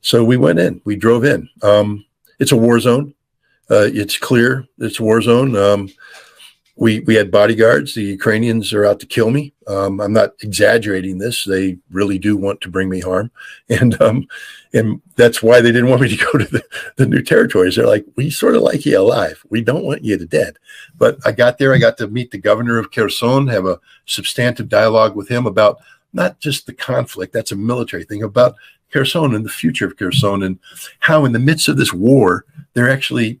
So we went in, we drove in. It's a war zone. It's clear it's a war zone. We had bodyguards. The Ukrainians are out to kill me. I'm not exaggerating this. They really do want to bring me harm. And that's why they didn't want me to go to the new territories. They're like, we sort of like you alive. We don't want you to dead. But I got there. I got to meet the governor of Kherson, have a substantive dialogue with him about not just the conflict, that's a military thing, about Kherson and the future of Kherson, and how in the midst of this war, they're actually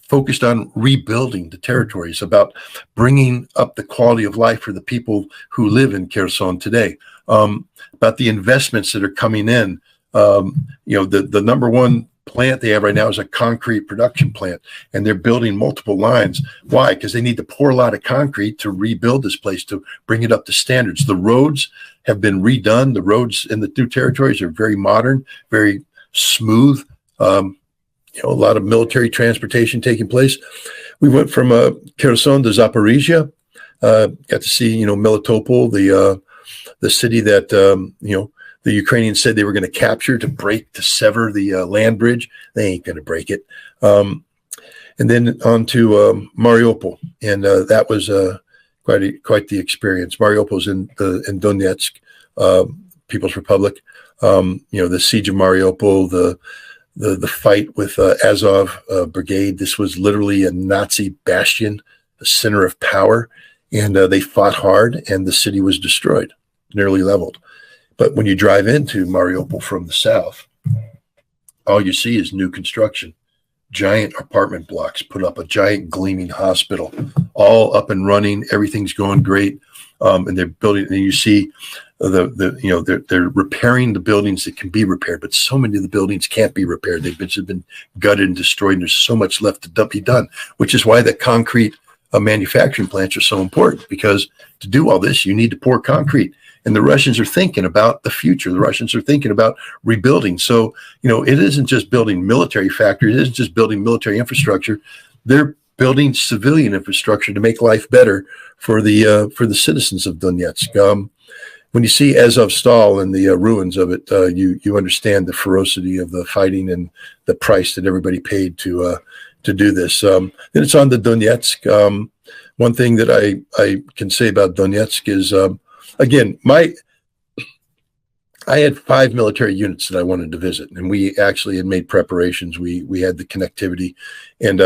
focused on rebuilding the territories, about bringing up the quality of life for the people who live in Kherson today, about the investments that are coming in. The number one plant they have right now is a concrete production plant, and they're building multiple lines. Why? Because they need to pour a lot of concrete to rebuild this place, to bring it up to standards. The roads have been redone. The roads in the new territories are very modern, very smooth. A lot of military transportation taking place. We went from Kherson to Zaporizhia. Got to see, Melitopol, the city that the Ukrainians said they were going to capture to sever the land bridge. They ain't going to break it. And then on to Mariupol, and that was quite the experience. Mariupol's in Donetsk, People's Republic. The siege of Mariupol, the fight with Azov Brigade. This was literally a Nazi bastion, a center of power, and they fought hard, and the city was destroyed, nearly leveled. But when you drive into Mariupol from the south, all you see is new construction, giant apartment blocks, put up a giant gleaming hospital, all up and running. Everything's going great, and they're building. And you see they're repairing the buildings that can be repaired, but so many of the buildings can't be repaired. They've been gutted and destroyed, and there's so much left to be done. Which is why the concrete manufacturing plants are so important, because to do all this, you need to pour concrete. And the Russians are thinking about the future. The Russians are thinking about rebuilding. So, it isn't just building military factories. It isn't just building military infrastructure. They're building civilian infrastructure to make life better for the citizens of Donetsk. When you see Azovstal and the ruins of it, you understand the ferocity of the fighting and the price that everybody paid to do this. Then it's on to Donetsk. One thing that I can say about Donetsk is, again, I had 5 military units that I wanted to visit, and we actually had made preparations. We had the connectivity, and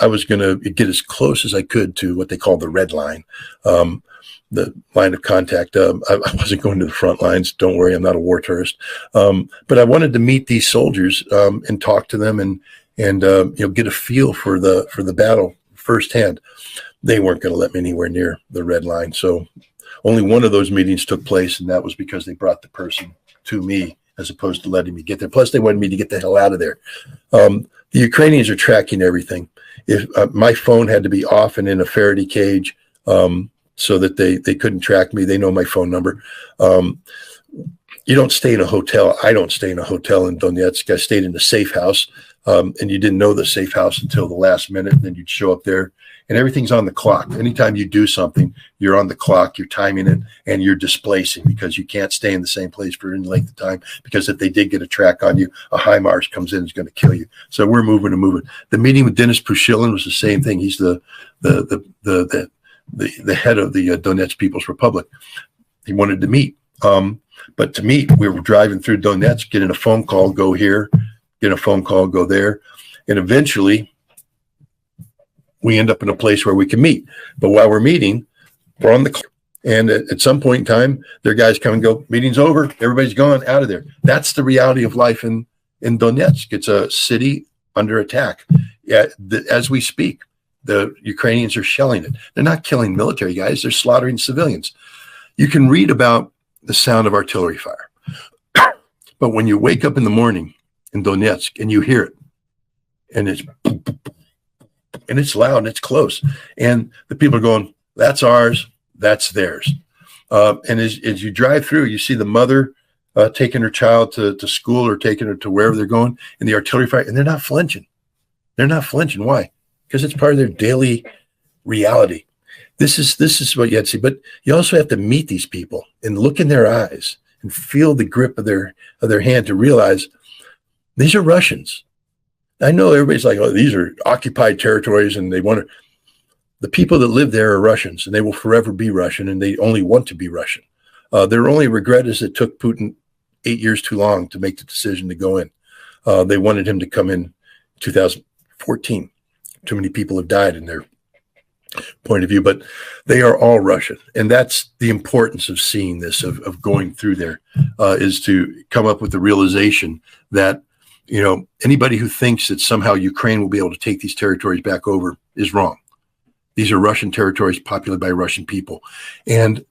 I was going to get as close as I could to what they call the red line, the line of contact. I wasn't going to the front lines. Don't worry, I'm not a war tourist. But I wanted to meet these soldiers and talk to them and get a feel for the battle firsthand. They weren't going to let me anywhere near the red line, so only one of those meetings took place, and that was because they brought the person to me as opposed to letting me get there. Plus, they wanted me to get the hell out of there. The Ukrainians are tracking everything. If my phone had to be off and in a Faraday cage so that they couldn't track me. They know my phone number. You don't stay in a hotel. I don't stay in a hotel in Donetsk. I stayed in a safe house, and you didn't know the safe house until the last minute. And then you'd show up there, and everything's on the clock. Anytime you do something, you're on the clock, you're timing it, and you're displacing, because you can't stay in the same place for any length of time, because if they did get a track on you, a HIMARS comes in and is going to kill you. So we're moving and moving. The meeting with Denis Pushilin was the same thing. He's the head of the Donetsk People's Republic. He wanted to meet. But to meet, we were driving through Donetsk, getting a phone call, go here, getting a phone call, go there. And eventually we end up in a place where we can meet. But while we're meeting, we're on the clock. And at some point in time, their guys come and go, meeting's over, everybody's gone, out of there. That's the reality of life in Donetsk. It's a city under attack. As we speak, the Ukrainians are shelling it. They're not killing military guys, they're slaughtering civilians. You can read about the sound of artillery fire. But when you wake up in the morning in Donetsk and you hear it, and it's loud and it's close, and the people are going, that's ours, that's theirs. And as you drive through, you see the mother taking her child to school or taking her to wherever they're going, and the artillery fire, and they're not flinching. They're not flinching. Why? Because it's part of their daily reality. This is what you have to see. But you also have to meet these people and look in their eyes and feel the grip of their hand to realize These are Russians. I know everybody's like, oh, these are occupied territories and they want to. The people that live there are Russians and they will forever be Russian and they only want to be Russian. Their only regret is it took Putin 8 years too long to make the decision to go in. They wanted him to come in 2014. Too many people have died in their point of view, but they are all Russian. And that's the importance of seeing this, of going through there, is to come up with the realization that, anybody who thinks that somehow Ukraine will be able to take these territories back over is wrong. These are Russian territories populated by Russian people. And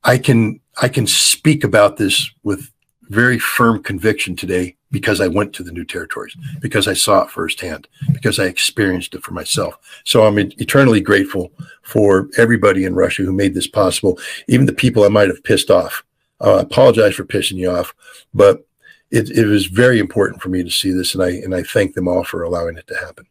I can speak about this with very firm conviction today because I went to the new territories, because I saw it firsthand, because I experienced it for myself. So I'm eternally grateful for everybody in Russia who made this possible, even the people I might have pissed off. I apologize for pissing you off, but it was very important for me to see this, and I thank them all for allowing it to happen.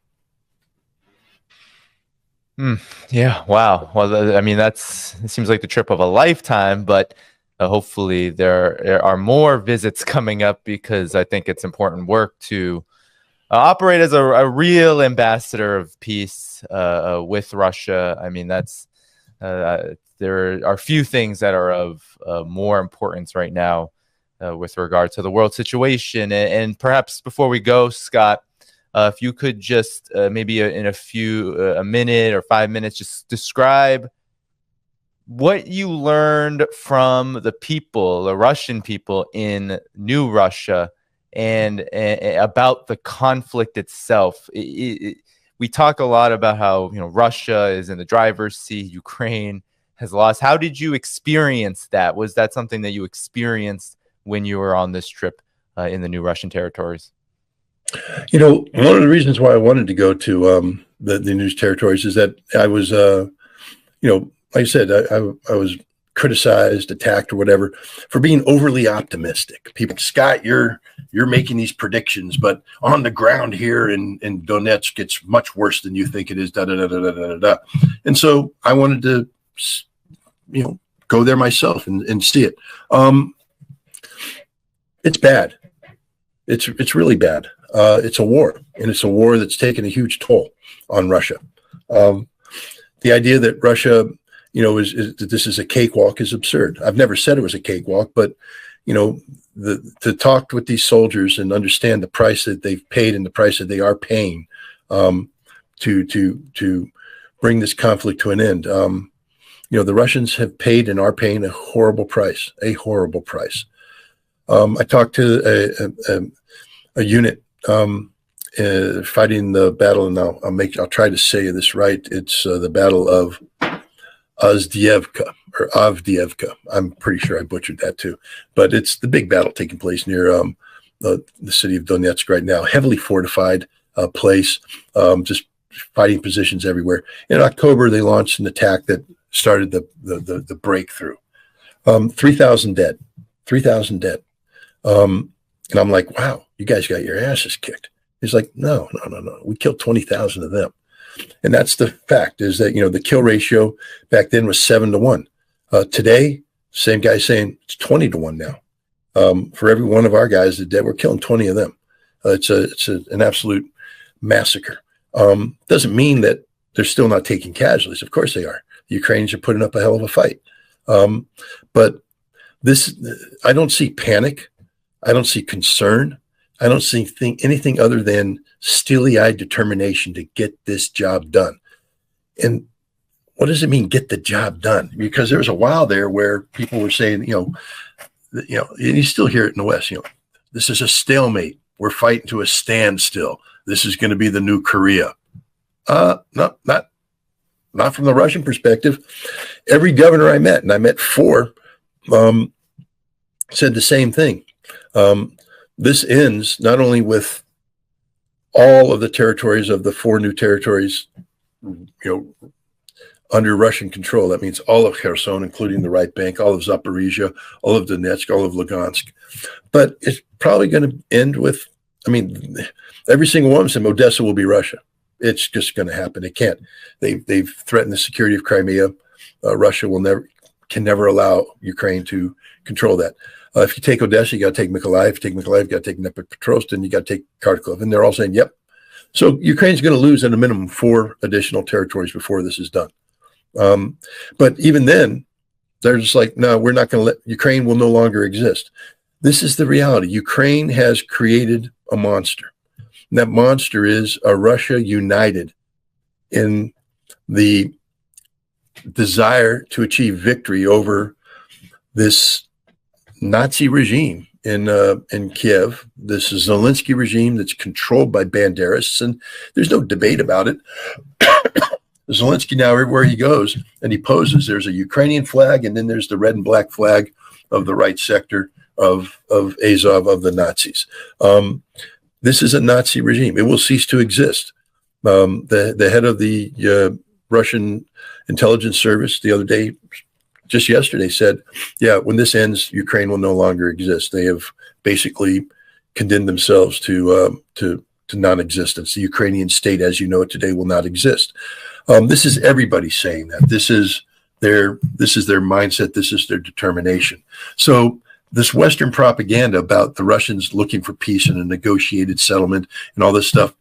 Yeah. Wow. Well, I mean, it seems like the trip of a lifetime, but hopefully there are more visits coming up, because I think it's important work to operate as a real ambassador of peace with Russia. I mean, there are few things that are of more importance right now with regard to the world situation. And perhaps before we go, Scott, if you could just maybe in a minute or 5 minutes, just describe what you learned from the Russian people in New Russia, and about the conflict itself. We talk a lot about how Russia is in the driver's seat, Ukraine has lost. How did you experience that? Was that something that you experienced when you were on this trip in the new Russian territories? One of the reasons why I wanted to go to the new territories is that I was, like I said, I was criticized, attacked, or whatever for being overly optimistic. People, Scott, you're making these predictions, but on the ground here in Donetsk, it's much worse than you think it is. Da da da da da da da. And so I wanted to, go there myself and see it. It's bad. It's really bad. It's a war, and it's a war that's taken a huge toll on Russia. The idea that Russia, is that this is a cakewalk is absurd. I've never said it was a cakewalk, but to talk with these soldiers and understand the price that they've paid and the price that they are paying to bring this conflict to an end. The Russians have paid and are paying a horrible price. I talked to a unit fighting the battle, and I'll try to say this right. It's the Battle of Avdiivka. I'm pretty sure I butchered that too, but it's the big battle taking place near the city of Donetsk right now. Heavily fortified place, just fighting positions everywhere. In October, they launched an attack that started the breakthrough. 3,000 dead. 3,000 dead. And I'm like, wow, you guys got your asses kicked. He's like, no. We killed 20,000 of them. And that's the fact, is that, the kill ratio back then was 7-1. Today, same guy saying it's 20-1 now. For every one of our guys that dead, we're killing 20 of them. It's an absolute massacre. Doesn't mean that they're still not taking casualties. Of course they are. The Ukrainians are putting up a hell of a fight. But I don't see panic. I don't see concern. I don't see anything other than steely-eyed determination to get this job done. And what does it mean, get the job done? Because there was a while there where people were saying, and you still hear it in the West, this is a stalemate. We're fighting to a standstill. This is going to be the new Korea. No, not from the Russian perspective. Every governor I met, and I met 4, said the same thing. This ends not only with all of the territories of the 4 new territories, under Russian control. That means all of Kherson, including the right bank, all of Zaporizhia, all of Donetsk, all of Lugansk. But it's probably going to end with, every single one of them said Odessa will be Russia. It's just going to happen. It can't. They've threatened the security of Crimea. Russia can never allow Ukraine to control that. If you take Odessa, you got to take Mykolaiv. If you take Mykolaiv, you got to take Dnipropetrovsk, and you got to take Kharkov. And they're all saying, yep. So Ukraine's going to lose at a minimum 4 additional territories before this is done. But even then, they're just like, no, we're not going to let Ukraine will no longer exist. This is the reality. Ukraine has created a monster. And that monster is a Russia united in the desire to achieve victory over this Nazi regime in Kiev. This is Zelensky regime that's controlled by Banderists, and there's no debate about it. Zelensky now, everywhere he goes and he poses, there's a Ukrainian flag, and then there's the red and black flag of the right sector of Azov, of the Nazis. This is a Nazi regime. It will cease to exist. The head of the Russian intelligence service the other day, just yesterday, said, yeah, when this ends, Ukraine will no longer exist. They have basically condemned themselves to non-existence. The Ukrainian state, as you know it today, will not exist. This is everybody saying that. This is their mindset. This is their determination. So this Western propaganda about the Russians looking for peace and a negotiated settlement and all this stuff,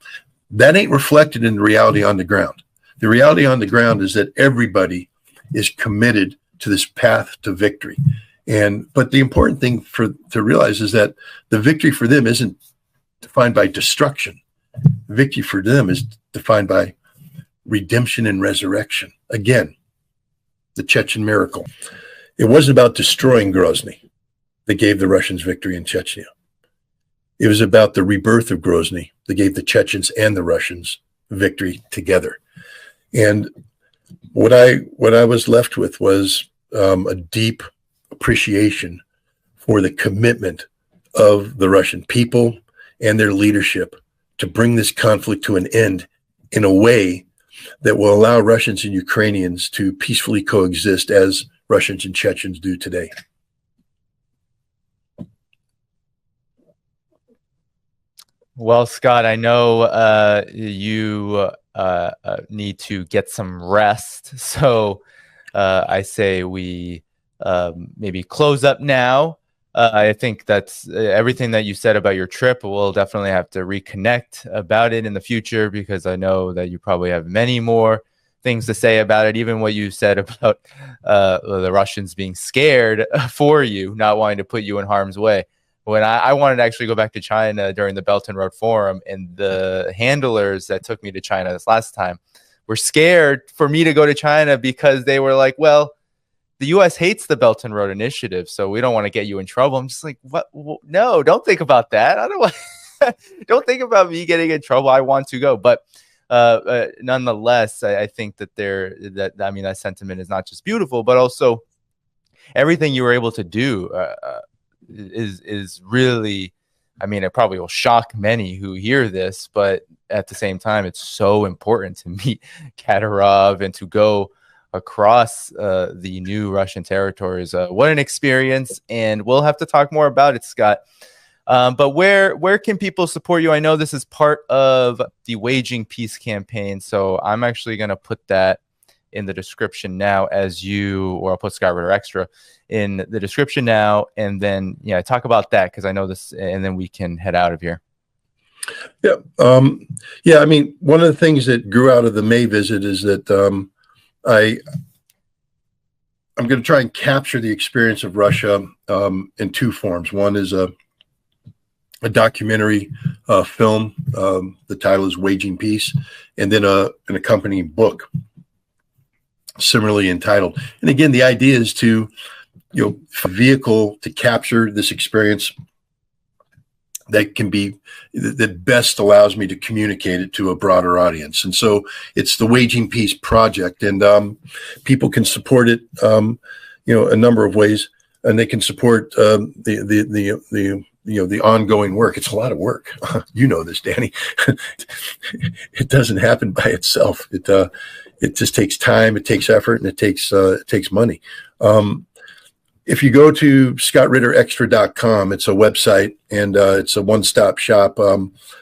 that ain't reflected in the reality on the ground. The reality on the ground is that everybody is committed to this path to victory. But the important thing to realize is that the victory for them isn't defined by destruction. Victory for them is defined by redemption and resurrection. Again, the Chechen miracle. It wasn't about destroying Grozny that gave the Russians victory in Chechnya. It was about the rebirth of Grozny that gave the Chechens and the Russians victory together. And what I was left with was a deep appreciation for the commitment of the Russian people and their leadership to bring this conflict to an end in a way that will allow Russians and Ukrainians to peacefully coexist as Russians and Chechens do today. Well, Scott, I know you need to get some rest. So I say we maybe close up now. I think that's everything that you said about your trip. We'll definitely have to reconnect about it in the future, because I know that you probably have many more things to say about it. Even what you said about the Russians being scared for you, not wanting to put you in harm's way. When I wanted to actually go back to China during the Belt and Road Forum, and the handlers that took me to China this last time were scared for me to go to China, because they were like, well, the U.S. hates the Belt and Road Initiative, so we don't want to get you in trouble. I'm just like, what? No, don't think about that. I don't want. Don't think about me getting in trouble. I want to go, but nonetheless, I think that that sentiment is not just beautiful, but also everything you were able to do is really. I mean, it probably will shock many who hear this, but at the same time, it's so important to meet Kadyrov and to go across the new Russian territories. What an experience, and we'll have to talk more about it, Scott. But where can people support you? I know this is part of the Waging Peace campaign, so I'm actually going to put that in the description now, or I'll put Scott Ritter Extra in the description now, and then talk about that, because I know this, and then we can head out of here. Yeah, I mean, one of the things that grew out of the May visit is that I'm going to try and capture the experience of Russia in 2 forms. One is a documentary film. The title is Waging Peace, and then an accompanying book similarly entitled. And again, the idea is to a vehicle to capture this experience that best allows me to communicate it to a broader audience. And so it's the Waging Peace Project, and people can support it a number of ways, and they can support the ongoing work. It's a lot of work. You know this, Danny. It doesn't happen by itself. It just takes time, it takes effort, and it takes money. If you go to scottritterextra.com, it's a website, and it's a one-stop shop.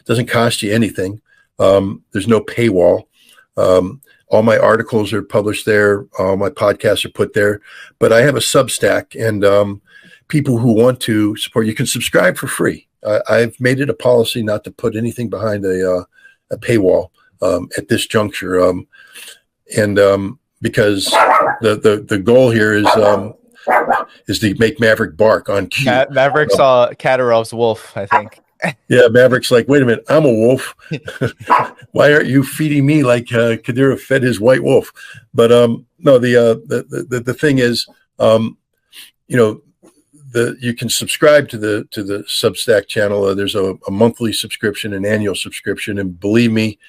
Doesn't cost you anything. There's no paywall. All my articles are published there. All my podcasts are put there. But I have a Substack, and people who want to support, you can subscribe for free. I've made it a policy not to put anything behind a paywall at this juncture, because the goal here is to make Maverick bark on cue. Maverick saw Kadarov's wolf, I think. Yeah, Maverick's like, wait a minute, I'm a wolf. Why aren't you feeding me like Kadyrov fed his white wolf? But no, the thing is, you can subscribe to the Substack channel. There's a monthly subscription, an annual subscription, and believe me,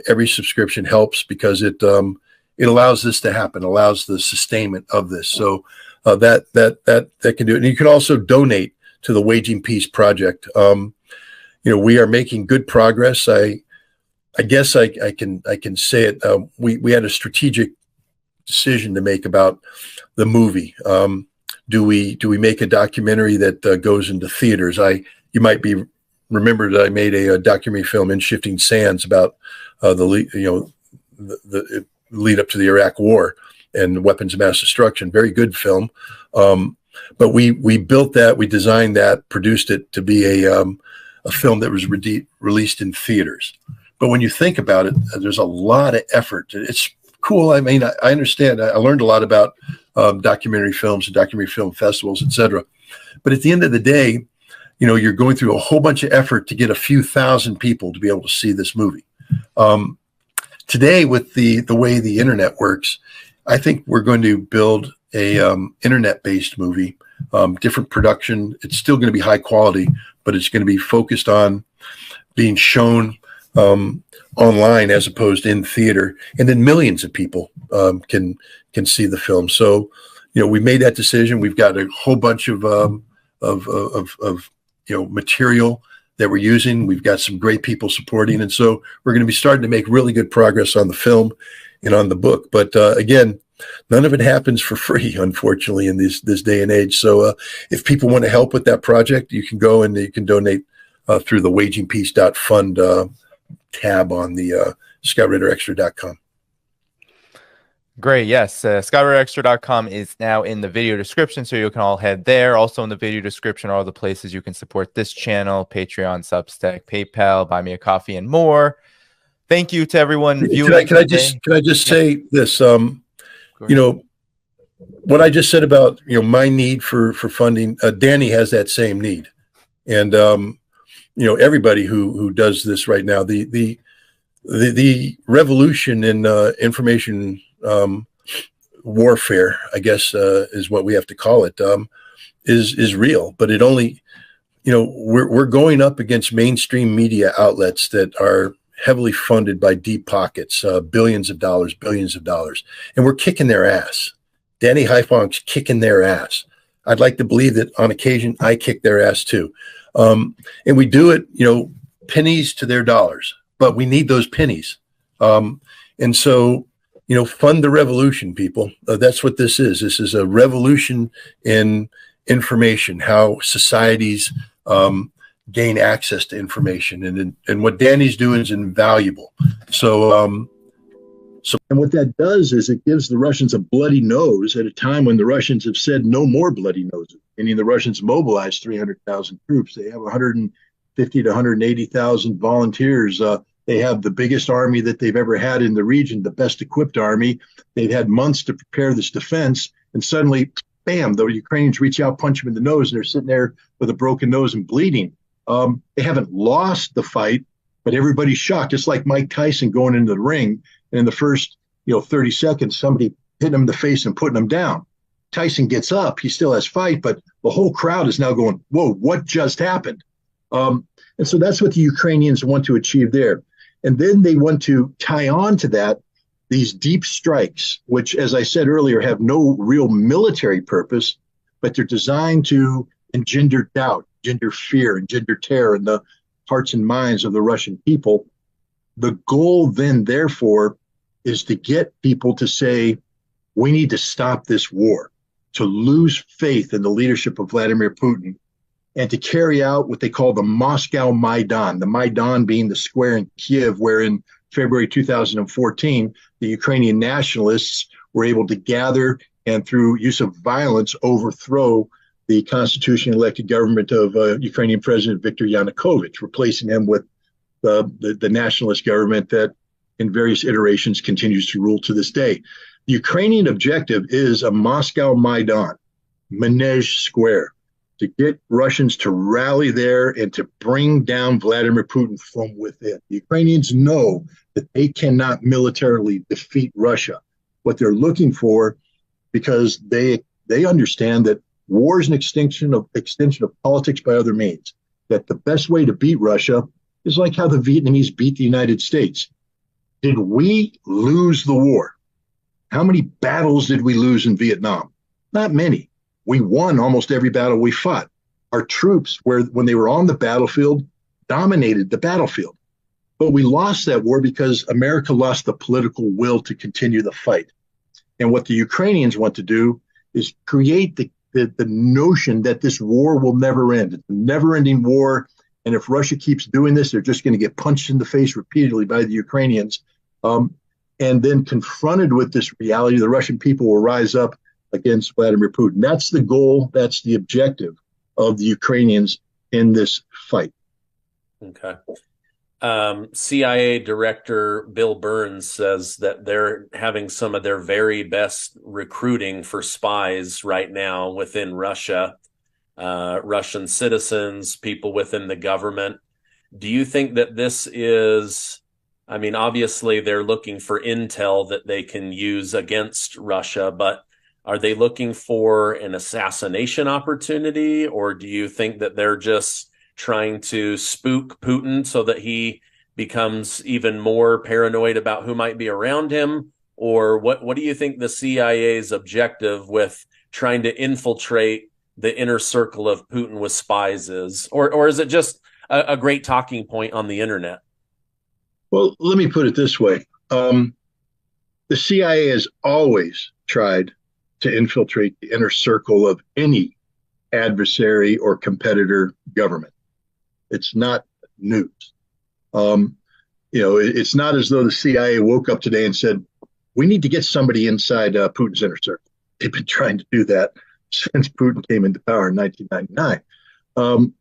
every subscription helps because it allows this to happen, allows the sustainment of this. So that can do it. And you can also donate to the Waging Peace Project. We are making good progress. I guess I can say it. We had a strategic decision to make about the movie. Do we make a documentary that goes into theaters? You might remember that I made a documentary film in Shifting Sands about the lead up to the Iraq War and weapons of mass destruction. Very good film. But we built that, we designed that, produced it to be a film that was released in theaters. But when you think about it, there's a lot of effort. It's cool. I mean, I understand. I learned a lot about documentary films and documentary film festivals, etc. But at the end of the day, you're going through a whole bunch of effort to get a few thousand people to be able to see this movie. Today, with the way the internet works, I think we're going to build a internet-based movie, different production. It's still going to be high quality, but it's going to be focused on being shown online as opposed in theater, and then millions of people can see the film. So, we made that decision. We've got a whole bunch of material that we're using. We've got some great people supporting, and so we're going to be starting to make really good progress on the film and on the book. But again, none of it happens for free, unfortunately, in this day and age. So if people want to help with that project, you can go and you can donate through the wagingpeace.fund tab on the ScottRitterExtra.com. Great. Yes. ScottRitterExtra.com is now in the video description, so you can all head there. Also in the video description are all the places you can support this channel: Patreon, Substack, PayPal, Buy Me a Coffee, and more. Thank you to everyone viewing. Can I just say this? What I just said about my need for funding, Danny has that same need, and everybody who does this right now, the revolution in information warfare, I guess, is what we have to call it, is real. But it only, we're going up against mainstream media outlets that are heavily funded by deep pockets, billions of dollars, and we're kicking their ass. Danny Haifonk's kicking their ass. I'd like to believe that on occasion I kick their ass too. And we do it, pennies to their dollars, but we need those pennies. And so, fund the revolution, people. That's what this is. This is a revolution in information, how societies gain access to information. And what Danny's doing is invaluable. So what that does is it gives the Russians a bloody nose at a time when the Russians have said no more bloody noses, meaning the Russians mobilized 300,000 troops. They have 150 to 180,000 volunteers. They have the biggest army that they've ever had in the region, the best equipped army. They've had months to prepare this defense, and suddenly, bam, the Ukrainians reach out, punch them in the nose, and they're sitting there with a broken nose and bleeding. They haven't lost the fight, but everybody's shocked. It's like Mike Tyson going into the ring, and in the first 30 seconds, somebody hitting him in the face and putting him down. Tyson gets up. He still has fight, but the whole crowd is now going, whoa, what just happened? And so that's what the Ukrainians want to achieve there. And then they want to tie on to that these deep strikes, which, as I said earlier, have no real military purpose, but they're designed to engender doubt, engender fear, engender terror in the hearts and minds of the Russian people. The goal then, therefore, is to get people to say, we need to stop this war, to lose faith in the leadership of Vladimir Putin, and to carry out what they call the Moscow Maidan, the Maidan being the square in Kiev, where in February 2014, the Ukrainian nationalists were able to gather and through use of violence overthrow the constitutionally elected government of Ukrainian President Viktor Yanukovych, replacing him with the nationalist government that in various iterations continues to rule to this day. The Ukrainian objective is a Moscow Maidan, Manege Square, to get Russians to rally there and to bring down Vladimir Putin from within. The Ukrainians know that they cannot militarily defeat Russia. What they're looking for, because they understand that war is an extension of politics by other means, that the best way to beat Russia is like how the Vietnamese beat the United States. Did we lose the war? How many battles did we lose in Vietnam? Not many. We won almost every battle we fought. Our troops, when they were on the battlefield, dominated the battlefield. But we lost that war because America lost the political will to continue the fight. And what the Ukrainians want to do is create the notion that this war will never end. It's a never-ending war. And if Russia keeps doing this, they're just going to get punched in the face repeatedly by the Ukrainians. And then confronted with this reality, the Russian people will rise up against Vladimir Putin. That's the goal. That's the objective of the Ukrainians in this fight. Okay. CIA Director Bill Burns says that they're having some of their very best recruiting for spies right now within Russia, Russian citizens, people within the government. Do you think that this is, I mean, obviously they're looking for intel that they can use against Russia, but are they looking for an assassination opportunity, or do you think that they're just trying to spook Putin so that he becomes even more paranoid about who might be around him? Or what do you think the CIA's objective with trying to infiltrate the inner circle of Putin with spies is? Or is it just a great talking point on the internet? Well, let me put it this way. The CIA has always tried to infiltrate the inner circle of any adversary or competitor government. It's not news. It's not as though the CIA woke up today and said, we need to get somebody inside Putin's inner circle. They've been trying to do that since Putin came into power in 1999.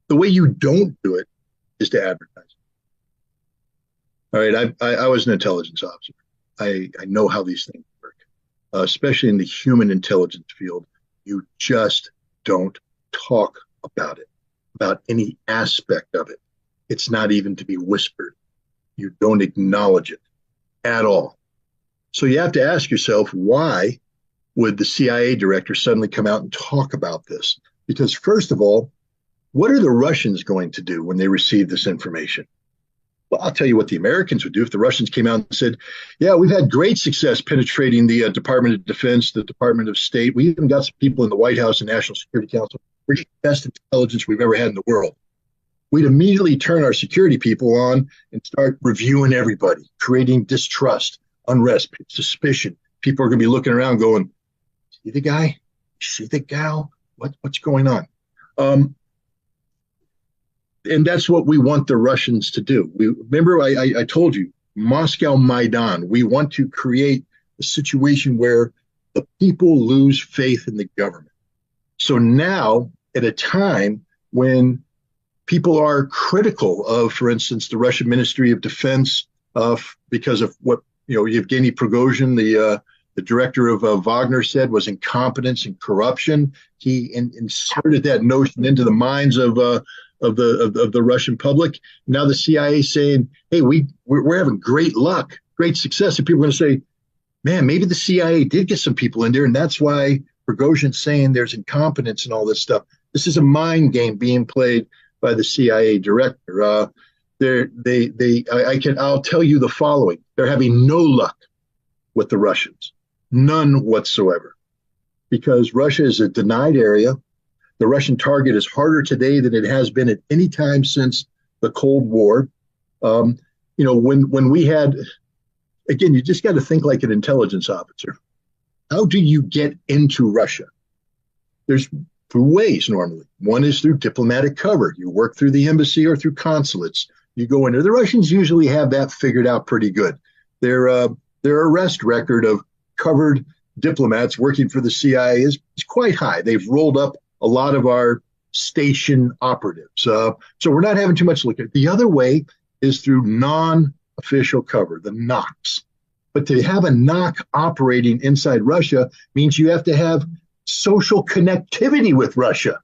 The way you don't do it is to advertise. All right, I was an intelligence officer. I know how these things work, especially in the human intelligence field. You just don't talk about it, about any aspect of it. It's not even to be whispered. You don't acknowledge it at all. So you have to ask yourself, why would the CIA director suddenly come out and talk about this? Because first of all, what are the Russians going to do when they receive this information? Well, I'll tell you what the Americans would do if the Russians came out and said, yeah, we've had great success penetrating the Department of Defense, the Department of State. We even got some people in the White House and National Security Council. We're the best intelligence we've ever had in the world. We'd immediately turn our security people on and start reviewing everybody, creating distrust, unrest, suspicion. People are going to be looking around going, see the guy? See the gal? What's going on? And that's what we want the Russians to do. Remember, I told you, Moscow Maidan. We want to create a situation where the people lose faith in the government. So now, at a time when people are critical of, for instance, the Russian Ministry of Defense, because of what Yevgeny Prigozhin, the director of Wagner, said was incompetence and corruption. He inserted that notion into the minds of the Russian public. Now the CIA is saying, hey, we're having great luck, great success. And people are going to say, man, maybe the CIA did get some people in there, and that's why Prigozhin's saying there's incompetence and all this stuff. This is a mind game being played by the CIA director. I'll tell you the following. They're having no luck with the Russians, none whatsoever, because Russia is a denied area. The Russian target is harder today than it has been at any time since the Cold War. When we had, again, you just got to think like an intelligence officer. How do you get into Russia? There's two ways normally. One is through diplomatic cover. You work through the embassy or through consulates. You go in there. The Russians usually have that figured out pretty good. Their arrest record of covered diplomats working for the CIA is quite high. They've rolled up a lot of our station operatives. So we're not having too much look at it. The other way is through non-official cover, the NOCs. But to have a NOC operating inside Russia means you have to have social connectivity with Russia.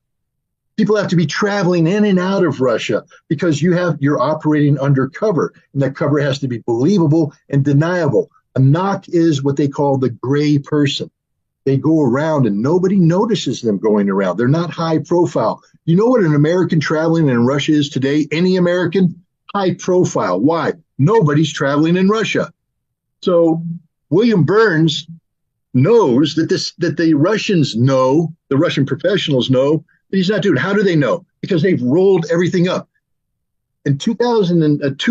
People have to be traveling in and out of Russia because you're operating undercover, and that cover has to be believable and deniable. A NOC is what they call the gray person. They go around and nobody notices them going around. They're not high profile. You know what an American traveling in Russia is today? Any American? High profile. Why? Nobody's traveling in Russia. So William Burns knows that the Russians know, the Russian professionals know that he's not doing. How do they know? Because they've rolled everything up. In 2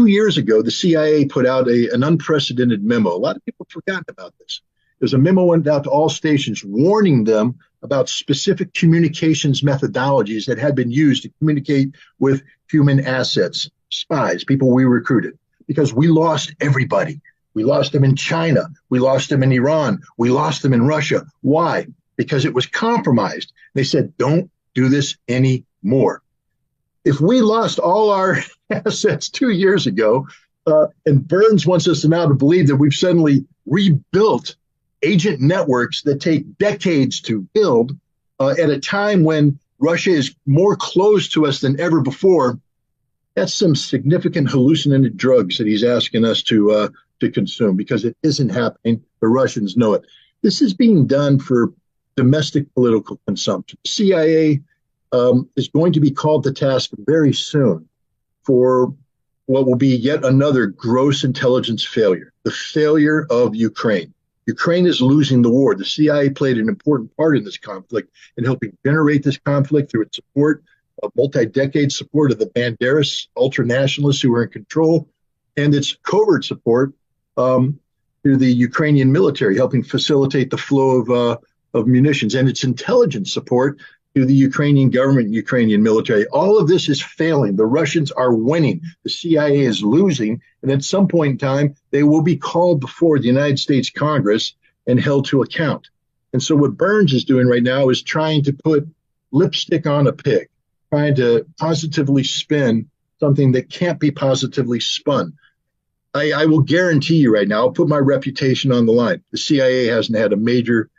years ago, the CIA put out an unprecedented memo. A lot of people have forgotten about this. There's a memo went out to all stations warning them about specific communications methodologies that had been used to communicate with human assets, spies, people we recruited, because we lost everybody. We lost them in China. We lost them in Iran. We lost them in Russia. Why? Because it was compromised. They said, don't do this anymore. If we lost all our assets 2 years ago, and Burns wants us now to believe that we've suddenly rebuilt agent networks that take decades to build at a time when Russia is more close to us than ever before, that's some significant hallucinogenic drugs that he's asking us to consume, because it isn't happening. The Russians know it. This is being done for domestic political consumption. The CIA is going to be called to task very soon for what will be yet another gross intelligence failure, the failure of Ukraine. Ukraine is losing the war. The CIA played an important part in this conflict in helping generate this conflict through its support, a multi-decade support of the Banderas ultra-nationalists who are in control, and its covert support through the Ukrainian military, helping facilitate the flow of munitions, and its intelligence support to the Ukrainian government and Ukrainian military. All of this is failing. The Russians are winning. The CIA is losing. And at some point in time, they will be called before the United States Congress and held to account. And so what Burns is doing right now is trying to put lipstick on a pig, trying to positively spin something that can't be positively spun. I will guarantee you right now, I'll put my reputation on the line. The CIA hasn't had a major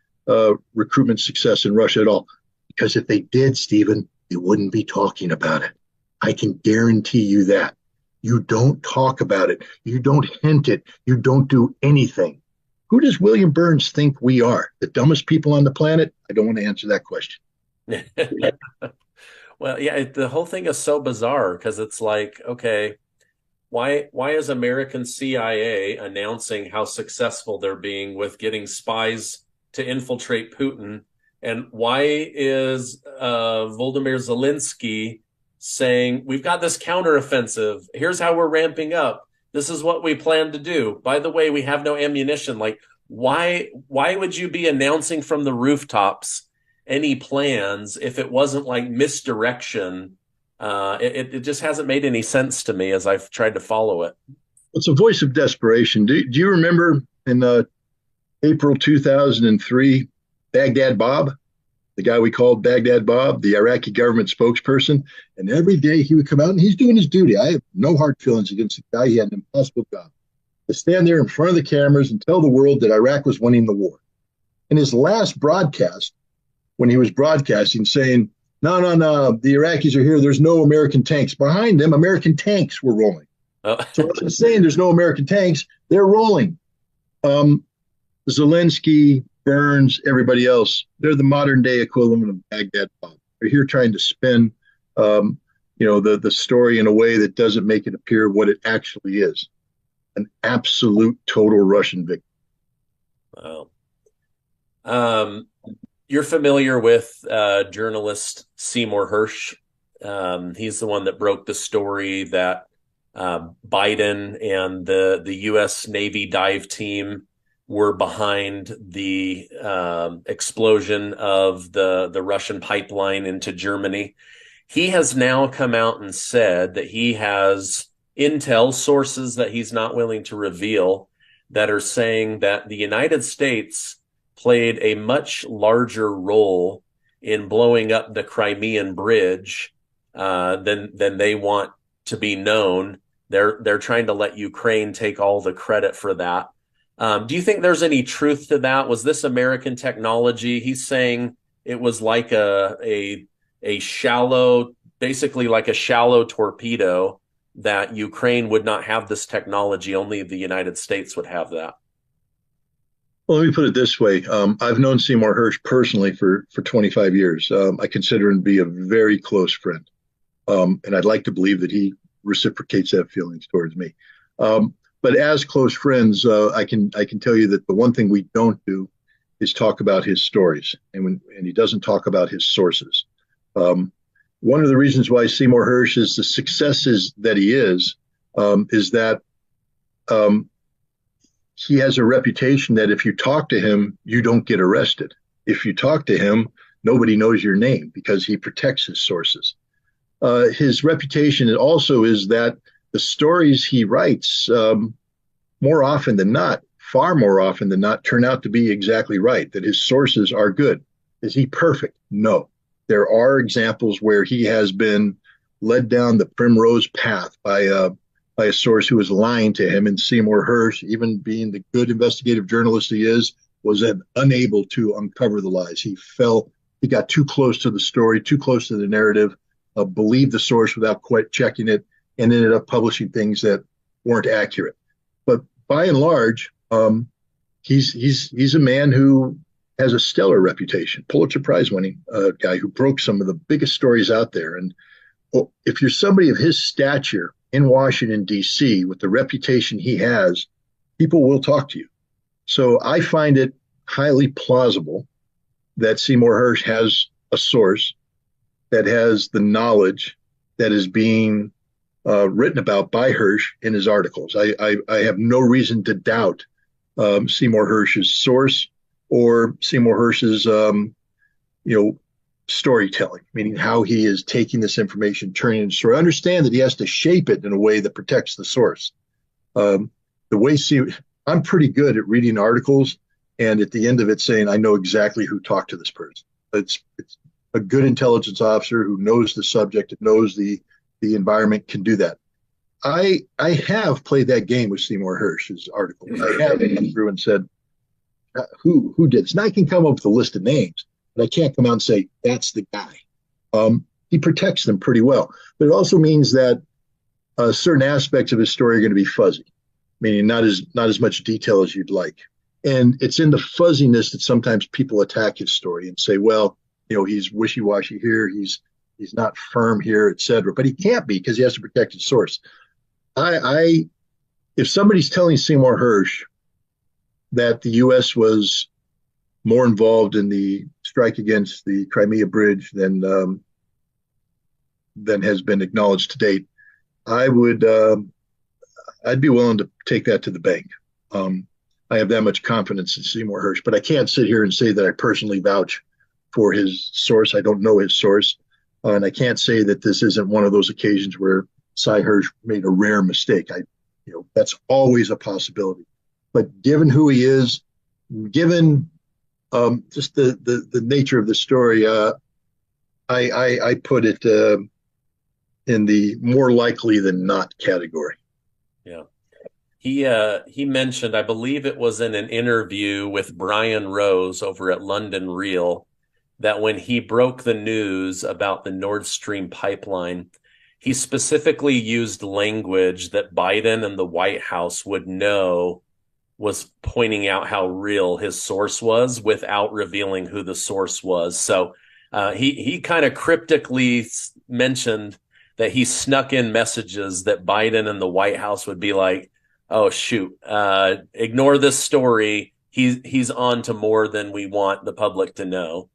recruitment success in Russia at all. Because if they did, Stephen, they wouldn't be talking about it. I can guarantee you that. You don't talk about it. You don't hint it. You don't do anything. Who does William Burns think we are? The dumbest people on the planet? I don't want to answer that question. Well, yeah, the whole thing is so bizarre because it's like, okay, why is American CIA announcing how successful they're being with getting spies to infiltrate Putin? And why is Volodymyr Zelensky saying, we've got this counteroffensive. Here's how we're ramping up. This is what we plan to do. By the way, we have no ammunition. Like, why would you be announcing from the rooftops any plans if it wasn't like misdirection? It just hasn't made any sense to me as I've tried to follow it. It's a voice of desperation. Do you remember in April 2003, Baghdad Bob, the guy we called Baghdad Bob, the Iraqi government spokesperson, and every day he would come out and he's doing his duty. I have no hard feelings against the guy. He had an impossible job to stand there in front of the cameras and tell the world that Iraq was winning the war. In his last broadcast, when he was broadcasting, saying, no, the Iraqis are here. There's no American tanks. Behind them, American tanks were rolling. So I was saying there's no American tanks. They're rolling. Zelensky, Burns, everybody else, they're the modern day equivalent of Baghdad Bob. They're here trying to spin, the story in a way that doesn't make it appear what it actually is, an absolute total Russian victory. Wow. You're familiar with journalist Seymour Hersh. He's the one that broke the story that Biden and the U.S. Navy dive team were behind the explosion of the Russian pipeline into Germany. He has now come out and said that he has intel sources that he's not willing to reveal that are saying that the United States played a much larger role in blowing up the Crimean Bridge than they want to be known. They're trying to let Ukraine take all the credit for that. Do you think there's any truth to that? Was this American technology? He's saying it was like a shallow, basically like a shallow torpedo, that Ukraine would not have this technology. Only the United States would have that. Well, let me put it this way. I've known Seymour Hersh personally for 25 years. I consider him to be a very close friend. And I'd like to believe that he reciprocates that feelings towards me. But as close friends, I can tell you that the one thing we don't do is talk about his stories, and he doesn't talk about his sources. One of the reasons why Seymour Hersh is the successes that he is that he has a reputation that if you talk to him, you don't get arrested. If you talk to him, nobody knows your name because he protects his sources. His reputation also is that the stories he writes, more often than not, far more often than not, turn out to be exactly right, that his sources are good. Is he perfect? No. There are examples where he has been led down the primrose path by a source who was lying to him, and Seymour Hersh, even being the good investigative journalist he is, was unable to uncover the lies. He got too close to the story, too close to the narrative, believed the source without quite checking it, and ended up publishing things that weren't accurate. But by and large, he's a man who has a stellar reputation, Pulitzer Prize winning guy who broke some of the biggest stories out there. And if you're somebody of his stature in Washington, D.C., with the reputation he has, people will talk to you. So I find it highly plausible that Seymour Hersh has a source that has the knowledge that is being written about by Hersh in his articles. I have no reason to doubt Seymour Hersh's source or Seymour Hersh's storytelling, meaning how he is taking this information, turning it into story. I understand that he has to shape it in a way that protects the source. I'm pretty good at reading articles and at the end of it saying, I know exactly who talked to this person. It's a good intelligence officer who knows the subject, and knows the environment, can do that. I have played that game with Seymour Hersh's article. I have gone through and said, who did this? And I can come up with a list of names, but I can't come out and say, that's the guy. He protects them pretty well. But it also means that certain aspects of his story are going to be fuzzy, meaning not as much detail as you'd like. And it's in the fuzziness that sometimes people attack his story and say, well, he's wishy-washy here, he's not firm here, etc. But he can't be, because he has to protect his source. If somebody's telling Seymour Hersh that the U.S. was more involved in the strike against the Crimea Bridge than has been acknowledged to date, I'd be willing to take that to the bank. I have that much confidence in Seymour Hersh, but I can't sit here and say that I personally vouch for his source. I don't know his source, and I can't say that this isn't one of those occasions where Cy Hersh made a rare mistake. That's always a possibility. But given who he is, given just the nature of the story, I put it in the more likely than not category. Yeah. He mentioned, I believe it was in an interview with Brian Rose over at London Real, that when he broke the news about the Nord Stream pipeline, he specifically used language that Biden and the White House would know was pointing out how real his source was without revealing who the source was. So he kind of cryptically mentioned that he snuck in messages that Biden and the White House would be like, oh, shoot, ignore this story. He's on to more than we want the public to know.